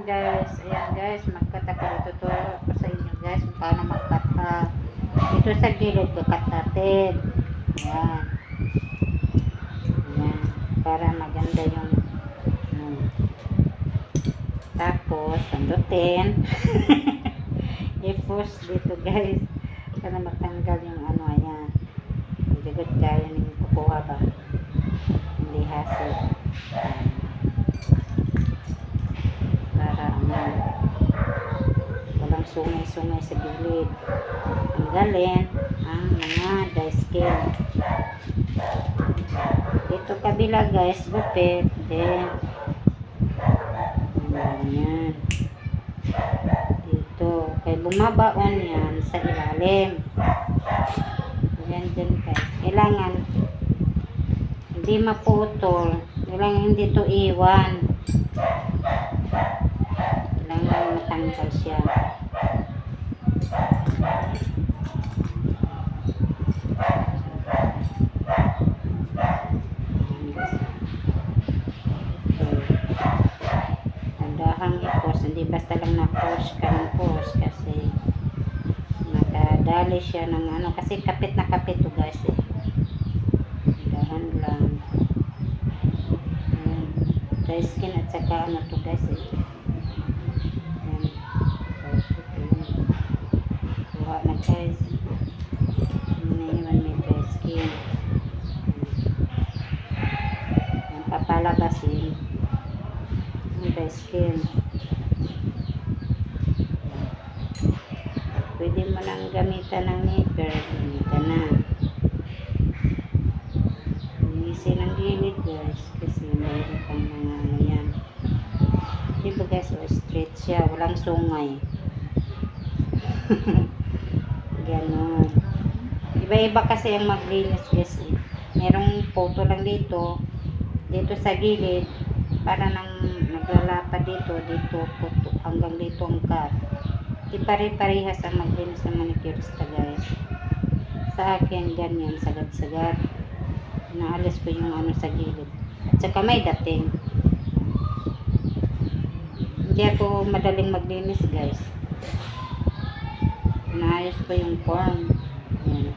guys. Ayan guys, magkat ako. Ituturo ko sa inyo guys kung paano magkat. Ito sa gilid, kakat natin. Ayan. Ayan. Para maganda yung tapos, sandutin. I-push dito guys. Para matanggal yung ano, ayan. Hindi good kaya nang kukuha ba. Hindi hassle. Para walang sungay-sungay sa gilid. Tanggalin ang mga dry skin. Dito kabila guys, gupit. Then, yan. Dito. Kaya bumabaon yan sa ilalim. Yan dyan guys. Kailangan hindi maputol. Kailangan hindi to iwan. Kailangan matanggal siya. Tandahang i-push. Hindi basta lang na-push ka ng push kasi nakadali siya ng ano. Kasi kapit na kapit to guys eh. Dahan lang. Dry skin at saka ano to guys eh. Kuha na guys. Iniwan may dry skin. Yan, papalabasin yung dry skin. Pwede mo lang gamitan ng nipper. Gamitan na. Linisin ang gilid guys. Kasi mayroon pang mga ano yan. Diba guys, straight siya. Walang sungay. Ganon. Iba-iba kasi ang maglinis guys. Merong photo lang dito. Dito sa gilid. Para nang naglalapad dito. Dito photo. Hanggang dito ang cut. Di pare-parehas ang maglinis ng manicurista guys. Sa akin ganyan. Sagad-sagad. Naalis ko yung ano sa gilid. At saka may dating. Hindi ako madaling maglinis guys. Inaayos ko yung form. Ayan.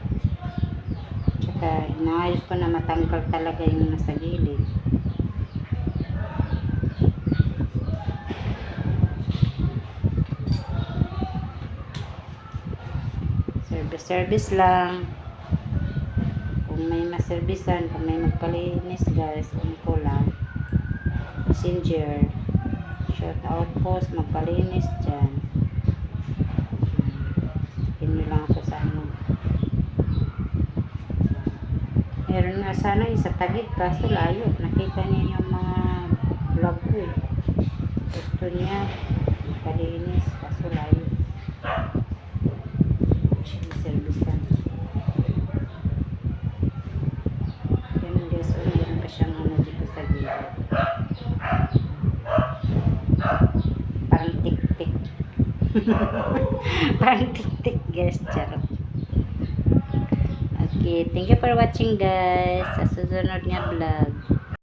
Tsaka inaayos ko na matanggal talaga yung nasa gilid. Service lang. Kung may maservisan, kung may magpalinis guys, kung ko lang. Messenger. Shout out post, magpalinis dyan. Sabihin lang ako sa ano. Meron nga sana isa tagit, kaso layo. Nakita niya yung mga vlog ko eh. Gusto niya magpalinis, kaso layo. Service lang. Yan guys, meron pa siyang ano dito sa gilid. Parang tik-tik. Parang tik-tik guys, charot. Okay, thank you for watching guys. Sa susunod nga vlog.